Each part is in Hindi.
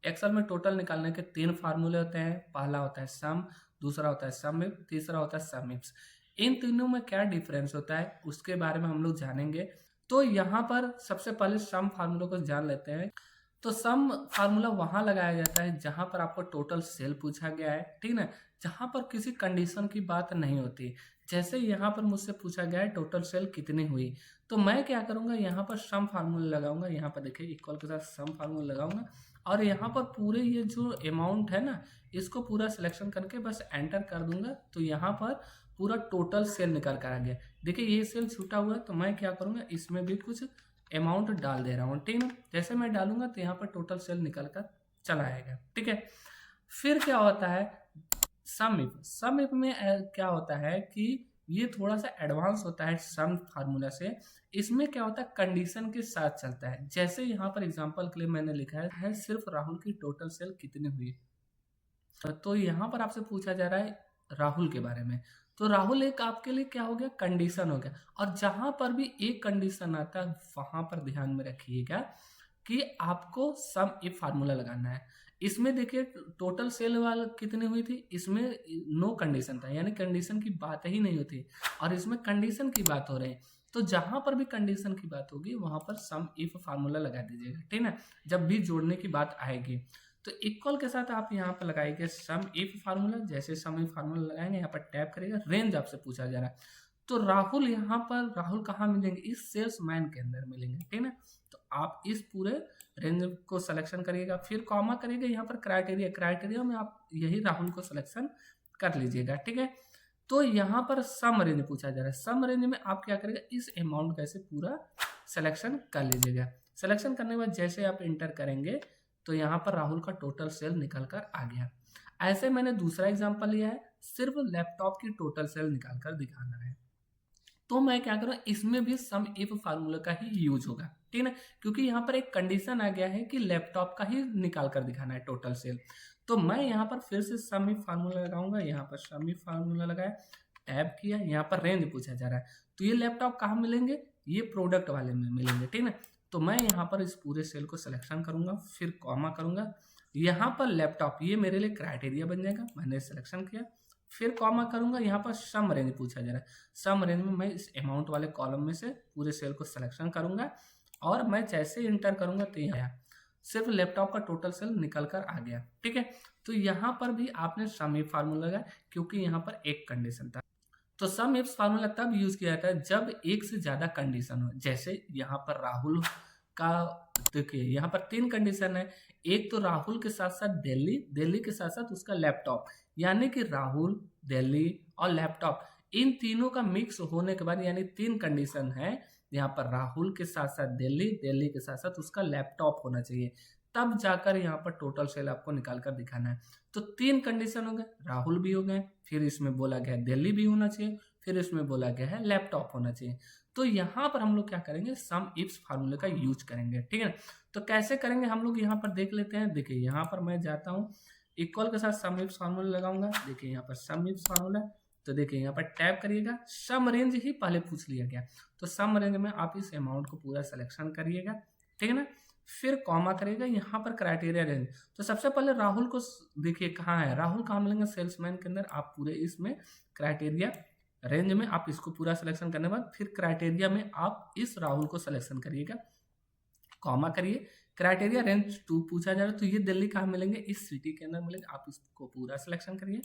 एक्सेल में टोटल निकालने के 3 फार्मूले होते हैं। पहला होता है सम, दूसरा होता है सम इफ, तीसरा होता है सम इफ्स। इन तीनों में क्या डिफरेंस होता है उसके बारे में हम लोग जानेंगे। तो यहाँ पर सबसे पहले सम फार्मूले को जान लेते हैं। तो सम फार्मूला वहां लगाया जाता है जहां पर आपको टोटल सेल पूछा गया है, ठीक है, जहां पर किसी कंडीशन की बात नहीं होती। जैसे यहाँ पर मुझसे पूछा गया है टोटल सेल कितनी हुई, तो मैं क्या करूंगा, यहाँ पर सम फार्मूला लगाऊंगा। यहाँ पर देखिए इक्वल के साथ सम फार्मूला लगाऊंगा और यहाँ पर पूरे ये जो अमाउंट है ना, इसको पूरा सिलेक्शन करके बस एंटर कर दूंगा। तो यहाँ पर पूरा टोटल सेल निकल कर आ गया। देखिए ये सेल छूटा हुआ है, तो मैं क्या करूंगा, इसमें भी कुछ अमाउंट डाल दे रहा हूँ, ठीक है। जैसे मैं डालूंगा तो यहाँ पर टोटल सेल निकल कर चला आएगा, ठीक है। फिर क्या होता है सम इफ। सम इफ में क्या होता है कि ये थोड़ा सा एडवांस होता है सम फार्मूला से। इसमें क्या होता है कंडीशन के साथ चलता है। जैसे यहाँ पर एग्जांपल के लिए मैंने लिखा है सिर्फ राहुल की टोटल सेल कितनी हुई, तो यहाँ पर आपसे पूछा जा रहा है राहुल के बारे में। तो राहुल एक आपके लिए क्या हो गया, कंडीशन हो गया। और जहां पर भी एक कंडीशन आता है वहां पर ध्यान में रखिएगा कि आपको सम इफ फार्मूला लगाना है। इसमें देखिए टोटल सेल वाला कितनी हुई थी, इसमें नो कंडीशन था, यानी कंडीशन की बात ही नहीं होती। और इसमें कंडीशन की बात हो रही है, तो जहां पर भी कंडीशन की बात होगी वहां पर सम इफ फार्मूला लगा दीजिएगा, ठीक है। जब भी जोड़ने की बात आएगी तो इक्वल के साथ आप यहाँ पर लगाएंगे सम इफ फार्मूला। जैसे सम इफ फार्मूला लगाएंगे, यहाँ पर टैप करेगा, रेंज आपसे पूछा जा रहा है। तो राहुल यहाँ पर, राहुल कहाँ मिलेंगे, इस सेल्समैन के अंदर मिलेंगे, ठीक है। तो आप इस पूरे रेंज को सिलेक्शन करिएगा, फिर कॉमा करिएगा, यहाँ पर क्राइटेरिया, क्राइटेरिया में आप यही राहुल को सिलेक्शन कर लीजिएगा, ठीक है। तो यहाँ पर सम रेंज पूछा जा रहा है। सम रेंज में आप क्या करेगा, इस अमाउंट का ऐसे पूरा सिलेक्शन कर लीजिएगा। सिलेक्शन करने के बाद जैसे आप इंटर करेंगे तो यहाँ पर राहुल का टोटल सेल निकल कर आ गया। ऐसे मैंने दूसरा एग्जांपल लिया है, सिर्फ लैपटॉप की टोटल सेल निकाल कर दिखाना है। तो मैं क्या करूँ, इसमें भी सम इफ फार्मूला का ही यूज होगा, ठीक है ना, क्योंकि यहाँ पर एक कंडीशन आ गया है कि लैपटॉप का ही निकाल कर दिखाना है टोटल सेल। तो मैं यहाँ पर फिर से सम इफ फार्मूला लगाऊंगा। यहाँ पर सम इफ फार्मूला लगाया, टैब किया, यहाँ पर रेंज पूछा जा रहा है। तो ये लैपटॉप कहाँ मिलेंगे, ये प्रोडक्ट वाले में मिलेंगे, ठीक है। तो मैं यहाँ पर इस पूरे सेल को सिलेक्शन करूंगा, फिर कॉमा करूंगा। यहाँ पर लैपटॉप ये मेरे लिए क्राइटेरिया बन जाएगा, मैंने सिलेक्शन किया, फिर कॉमा करूंगा। यहाँ पर सम रेंज पूछा जा रहा है। सम रेंज में मैं इस अमाउंट वाले कॉलम में से पूरे सेल को सिलेक्शन करूंगा और मैं जैसे इंटर करूंगा तो यहाँ सिर्फ लैपटॉप का टोटल सेल निकल कर आ गया, ठीक है। तो यहाँ पर भी आपने सम इफ फार्मूला लगाया क्योंकि यहाँ पर एक कंडीशन था। तो सम इफ फार्मूला तब यूज किया जाता है जब एक से ज्यादा कंडीशन हो। जैसे यहाँ पर राहुल का, देखिए यहाँ पर 3 कंडीशन है। एक तो राहुल के साथ साथ दिल्ली, दिल्ली के साथ साथ उसका लैपटॉप, यानी कि राहुल, दिल्ली और लैपटॉप, इन तीनों का मिक्स होने के बाद यानी 3 कंडीशन है। यहाँ पर राहुल के साथ साथ दिल्ली, दिल्ली के साथ साथ उसका लैपटॉप होना चाहिए, तब जाकर यहाँ पर टोटल सेल आपको निकाल कर दिखाना है। तो 3 कंडीशन हो गए, राहुल भी हो गए, फिर इसमें बोला गया है दिल्ली भी होना चाहिए, फिर इसमें बोला गया है लैपटॉप होना चाहिए। तो यहाँ पर हम लोग क्या करेंगे, सम इफ्स फार्मूले का यूज करेंगे, ठीक है। तो कैसे करेंगे हम लोग यहाँ पर देख लेते हैं। देखिए यहाँ पर मैं जाता हूँ, इक्वल के साथ सम इफ्स फार्मूला लगाऊंगा। देखिए यहाँ पर सम इफ्स फार्मूला, तो देखिए यहाँ पर टैप करिएगा, सम रेंज ही पहले पूछ लिया गया, तो सम रेंज में आप इस अमाउंट को पूरा सिलेक्शन करिएगा, ठीक है ना। फिर कॉमा करेगा, यहाँ पर क्राइटेरिया रेंज। तो सबसे पहले राहुल को देखिए कहाँ है, राहुल कहाँ मिलेंगे, सेल्समैन के अंदर। आप पूरे इसमें क्राइटेरिया रेंज में आप इसको पूरा सिलेक्शन करने के बाद फिर क्राइटेरिया में आप इस राहुल को सिलेक्शन करिएगा, कॉमा करिए, क्राइटेरिया रेंज 2 पूछा जा रहा है, तो ये दिल्ली कहाँ मिलेंगे, इस सिटी के अंदर मिलेंगे, आप इसको पूरा सिलेक्शन करिए,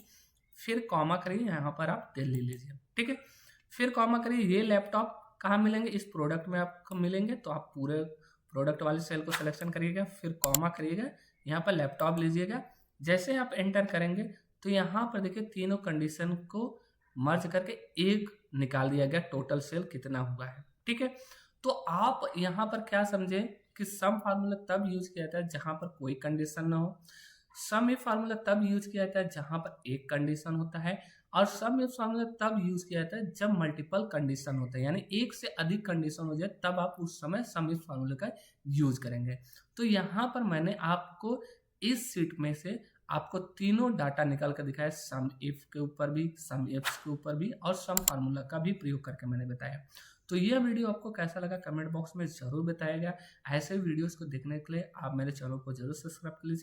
फिर कॉमा करिए, यहाँ पर आप दिल्ली लीजिए, ठीक है। फिर कॉमा करिए, ये लैपटॉप कहाँ मिलेंगे, इस प्रोडक्ट में आपको मिलेंगे, तो आप पूरे प्रोडक्ट वाले सेल को सिलेक्शन करिएगा, फिर कॉमा करिएगा, यहाँ पर लैपटॉप लीजिएगा। जैसे आप एंटर करेंगे तो यहाँ पर देखिए तीनों कंडीशन को मर्ज करके एक निकाल दिया गया, टोटल सेल कितना हुआ है, ठीक है। तो आप यहाँ पर क्या समझे कि सम फार्मूला तब यूज किया जाता है जहां पर कोई कंडीशन ना हो, सम इफ फार्मूला तब यूज किया जाता है जहां पर एक कंडीशन होता है, और सम इफ फार्मूला तब यूज किया जाता है जब मल्टीपल कंडीशन होते हैं, यानी एक से अधिक कंडीशन हो जाए तब आप उस समय सम इफ फार्मूले का यूज करेंगे। तो यहाँ पर मैंने आपको इस सीट में से आपको तीनों डाटा निकाल कर दिखाया, सम इफ के ऊपर भी, सम इफ्स के ऊपर भी, और सम फार्मूला का भी प्रयोग करके मैंने बताया। तो यह वीडियो आपको कैसा लगा कमेंट बॉक्स में जरूर बताइएगा। ऐसे वीडियोस को देखने के लिए आप मेरे चैनल को जरूर सब्सक्राइब कर लीजिए।